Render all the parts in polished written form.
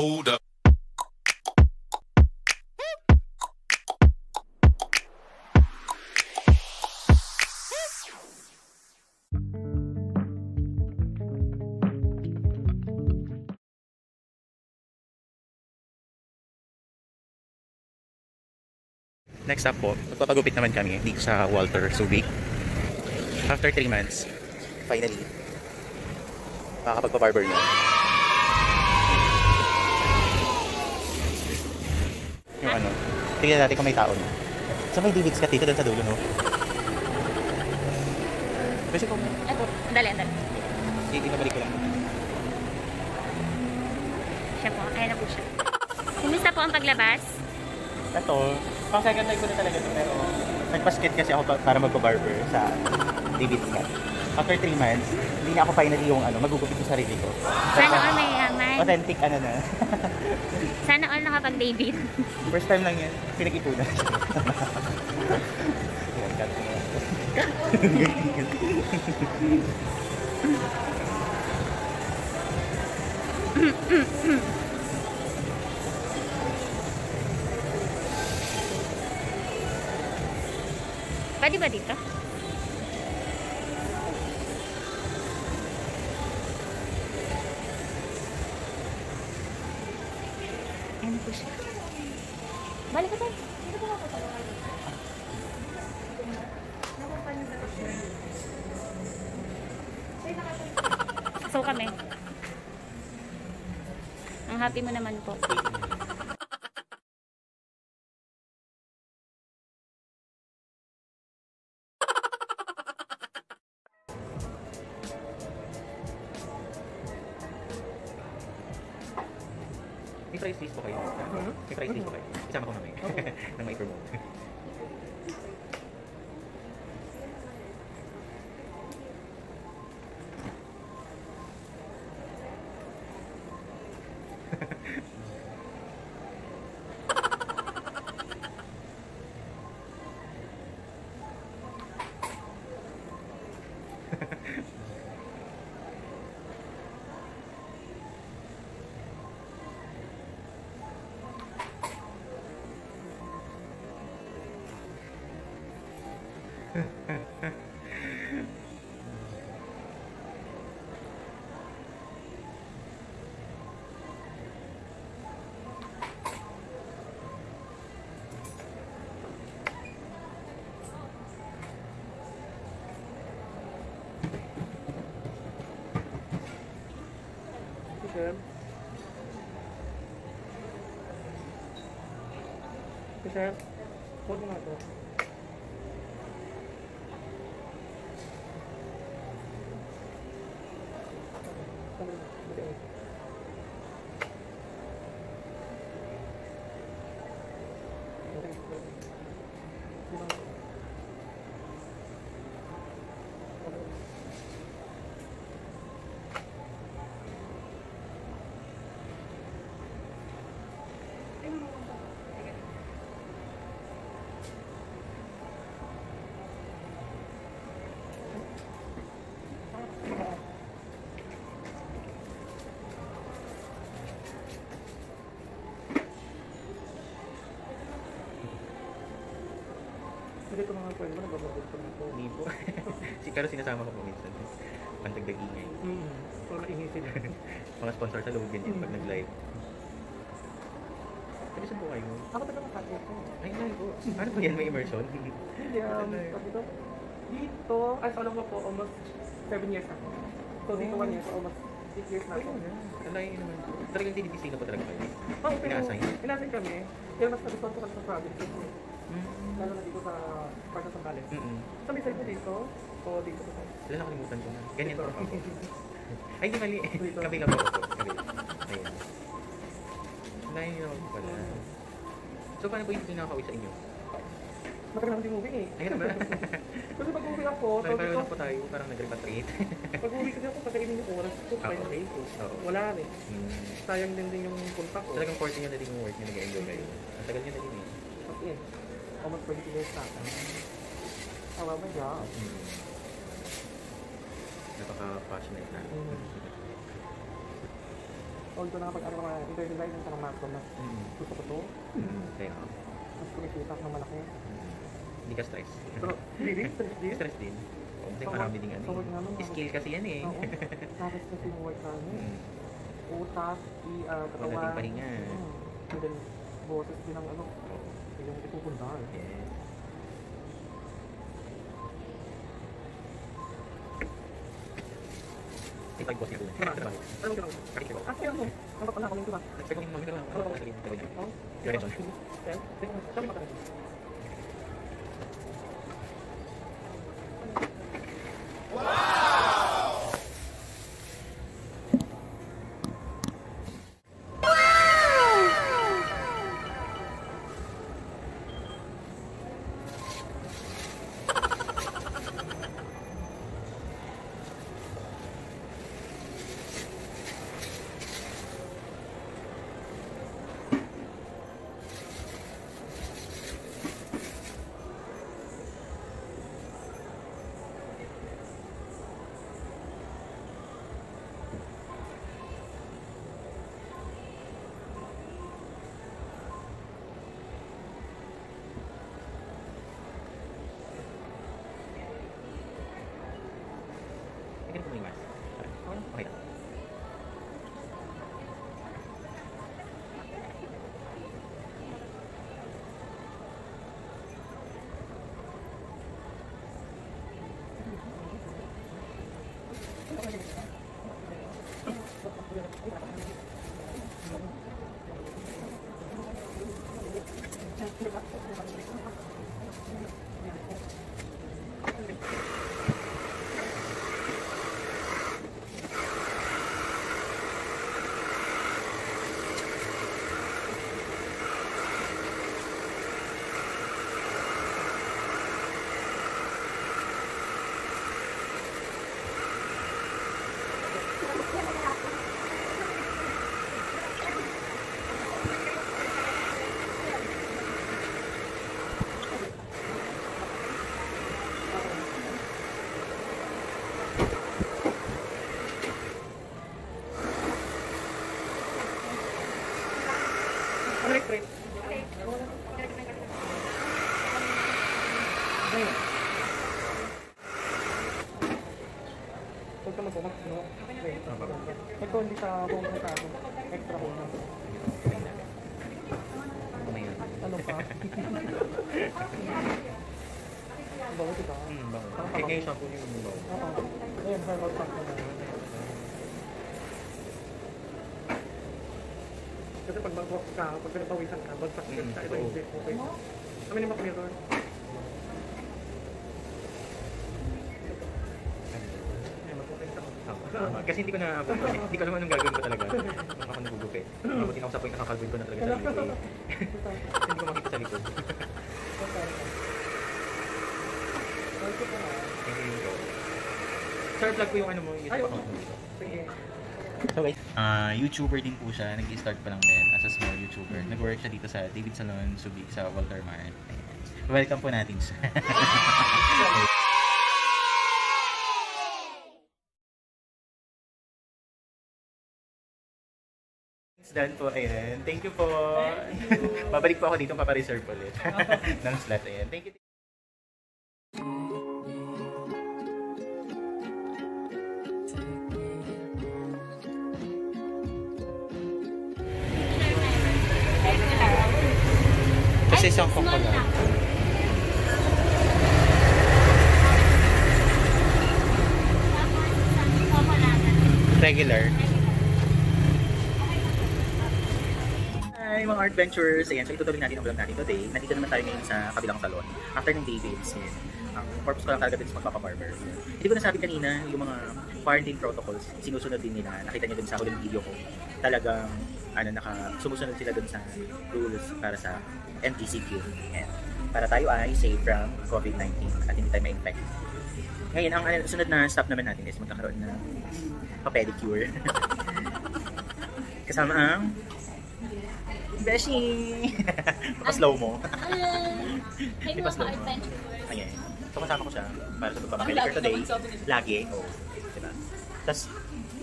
Hold up. Next up po, magpapagupit naman kami dito sa Walter Subic. After 3 months, finally, makakapagpa-barber na. Yung ano, tignan natin kung may tao no. Sa may divids ka dito, doon sa dulo no. Kasi kung... Ito, andali. Hindi na balik ko lang. Siya po, ayan na po siya. Kumusta po ang paglabas? Ito, pang second time ko na talaga ito, pero nagpa-skate kasi ako para magpa-barber sa divids nga. After 3 months, hindi na ako finally yung ano, magugupit sa sarili ko. Sana all may yaman. Authentic ano na. Sana all nakapag-David. First time lang yan, pinag-ipunan. Yan, cut mo na. Pwede ba dito? Ayan po siya. Balik ka tayo. Dito po ako pala. So kami. Ang happy mo naman po. May price list po kayo? May price list po kayo? Isama ko mamaya. Nang may promote. Sir, huwag mo nga ito. Hindi ko mga pwede mo, nagbabagot ko dito. Hindi po. Pero sinasama ko po minsan. Pantagdag ingay. So, naingay sila. Mga sponsor sa loob ganyan pag nag-live. Pero saan po kayo? Ako taga makakit ko. Ay, nai po. Ano po yan? May immersion? Hindi, dito? Dito, ay, sa alam mo po, almost 7 years ako. So, dito 1 year, so almost 6 years na ako. Alay naman po. Talagang dinibisi na po talaga kayo? Oo, Ina-assign? Ina-assign kami. Kaya mas nagustuhan ko kami sa province ko. Lalo na dito sa part ng Sambales. Sa may side mo dito, o dito sa side? Wala nakalimutan ko na. Ganyan po ako. Ay, di mali. Kabi-kabi po. Ayan. Naiyaw ko pala. So, paano po yung pinakakawin sa inyo? Matagal naman din moving eh. Ayun ba? Kasi pag uwi ako, Parang na po tayo, parang nag-repatriate. pag uwi kasi ako, pagkainin yung oras ko, 5 days ko. Wala rin. Sayang din yung punta ko. Talagang 14 yung naging work nyo, nag-enjoy kayo. Ang tagal nyo na din eh. Okay. Almost 20 years na ako. Awa ba job? Napaka-passionate na. Although nakapag-ano ka interdesign ng parang macro na gusto ko to. Kaya Mas kumikita ng malaki. hindi ka stress. Pero, really? Stress din? Stress din. Kasi marami din ano eh. Skill kasi yan eh. Oo. Tapos kasi yung work namin. Utak, katawan. Pagdating pahinga. And then, boses din ang ano. Yung ipupundar. Yes. Take 5 boss niya doon. Ano mo ginawa? Bakit ko? Kaya mo, nakapala ko ba? Nag-check ko yung mga gano'n. Oo. Oo. Your attention. Kaya, sabi pa tayo. Ganito mo yung mask. Okay lang. Electric. Huwag ka mag-umak, no? Ito hindi sa home na tayo. Extra home na. Ano pa? Ang bago ito. Bango. Kaya kayo shampoo niyo yung bango. Oo. Ayan, herbal pack na. Kasi pag mag-walk ka, pag pinapawisan ka, bagsak ka, ito hindi. Okay. Kami ni Maclear. Kasi hindi ko na hindi ko naman anong gagawin ko talaga. Nung ako nagugupit. Mabuti na ako sa point nakakalbuin ko na talaga sa likod. Hindi ko makita sa likod. Sir, plug ko yung ano mo, YouTube account mo dito. So guys, YouTuber din po siya. Nag-start pa lang din as a small YouTuber. Nag-work siya dito sa David Salon, Subic sa Waltermart. Welcome po natin siya. It's done po, ayan. Thank you po. Babalik po ako dito, papareserve ulit ng slot, ayan. Thank you. Kasi isang coconut. Regular. Hi mga adventurers! Ayan, so itutuloy natin ang vlog natin today. Nandito naman tayo ngayon sa kabilang salon. After ng David's, yun. Ang purpose ko lang talaga din is magpapabarber. Hindi ko nasabi kanina yung mga quarantine protocols, sinusunod din nila. Nakita nyo dun sa huling video ko. Talagang sumusunod sila dun sa rules para sa MGCQ. Ayan. Para tayo ay safe from COVID-19 at hindi tayo ma-infect. Ngayon, ang sunod na stop naman natin is magkakaroon ng pa-pedicure. Kasama ang Beshi! Baka-slow mo. Ay, mga ka-adventure. Ayan. So, kasama ko siya para sa pagpapapedicure today. Lagi. Oo. Diba? Tapos,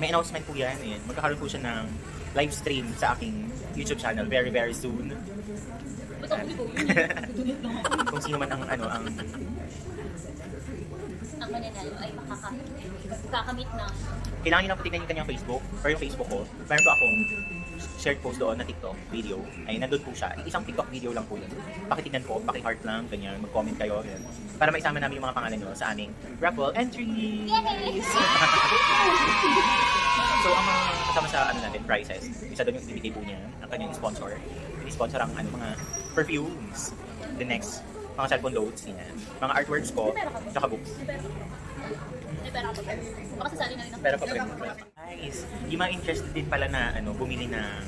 may announcement po yan. Ayan. Magkakaroon po siya ng live stream sa aking YouTube channel very very soon. Kung sino man ang mananalo ay makakamit na. Kailangan nyo lang patignan yung kanyang Facebook or yung Facebook ko. Meron po akong shared post doon na TikTok video. Ay, nandun po siya. Isang TikTok video lang po yun. Pakitignan po, paki-heart lang, ganyan, mag-comment kayo. Yan. Para maisama namin yung mga pangalan nyo sa aming raffle entries! So, ang mga kasama sa natin, prizes, isa doon yung ibigay po niya, ang kanyang sponsor. I-sponsor ang mga perfumes. The next, mga cellphone loads, yan. Mga artworks ko, tsaka books. Baka sasali na rin ang Pero pa nice. Yung mga interested din pala na bumili ng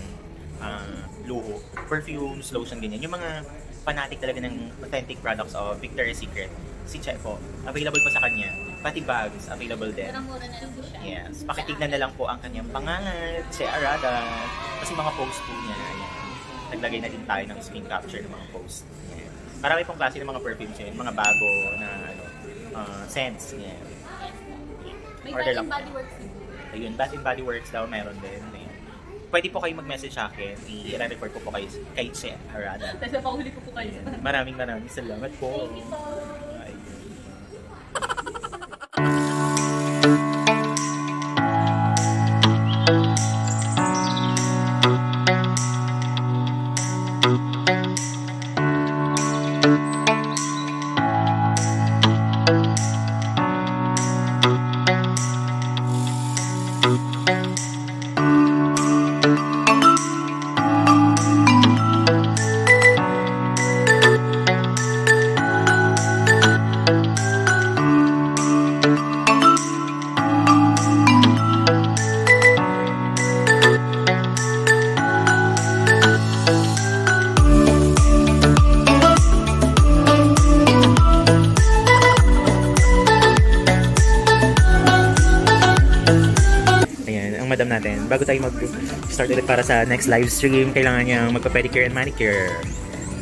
luho, perfumes, lotion, ganyan. Yung mga fanatic talaga ng authentic products of Victoria's Secret, si Che po, available po sa kanya. Pati bags, available din. mura na lang po siya. Yes. Pakitignan na lang po ang kanyang pangalan, Che Arada. Kasi mga post po niya, ayan. Naglagay na din tayo ng screen capture ng mga post. Ayan. Marami pong klase ng mga perfumes yun, mga bago na scents. Ayan. May Order Bath lang. and Body Works. Ayun, Bath and Body Works daw meron din. Ayun. Pwede po kayo mag-message sa akin. I-refer ko po kayo kay Che Arada. Tapos napahuli ko po kayo. Maraming salamat po. Thank you po. Ayun. Madam natin, bago tayo mag-start ulit para sa next live stream, kailangan niyang magpa-pedicure and manicure.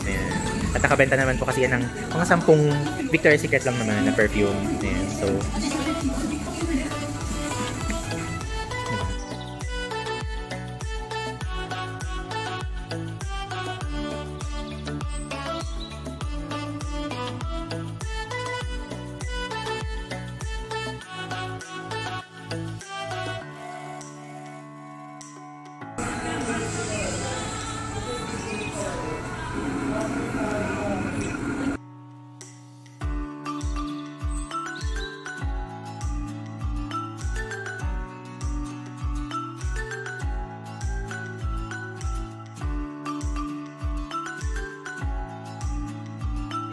Ayan. At nakabenta naman po kasi yan ng mga 10 Victoria's Secret lang naman na perfume. Ayan. So,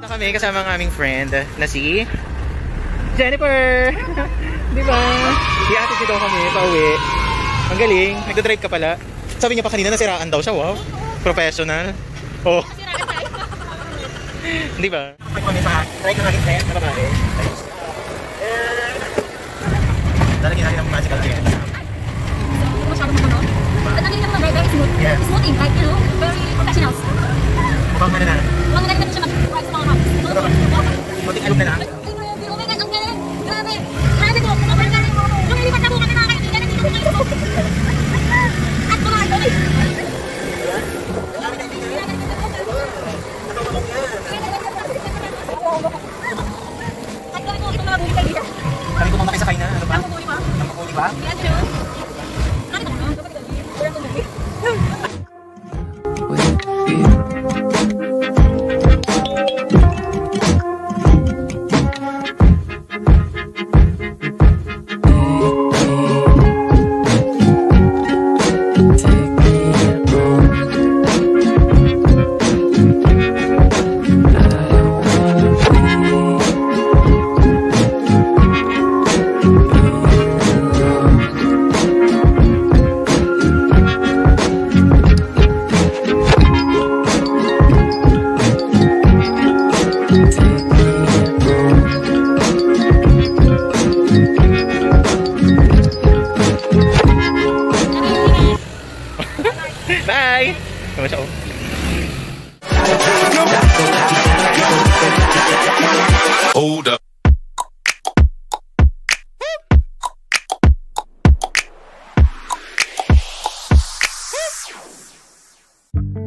kami kasama ang aming friend na si Jennifer. Di ba? I-attitude daw kami pauwi. Ang galing. Nagdadrive ka pala. Sabi niya pa kanina nasiraan daw siya. Wow. Professional. Oh. Di ba? Try ko natin friend na babae. Lalagyan natin ng magical air. Masyadong makuno. At ang galing naman very smooth. Yes. Smoothing, like, you know, very professional. Mukhang ano na. Huwag na natin siya mag-provide sa mga house. Kunting alog na lang. Oh my God, ang galing! Grabe! Grabe ko! Sobrang galing mo! Lumilipat na po kami mga kaibigan. Nandito po kayo sa boat. At mga gawin! At gawin mo, ito mga buli kaibigan. Kami ko mamakisakay na. Ano ba? Ang buli pa. Ang buli ba? Yan siya. Ano ito mo? Wala kong buli. pa.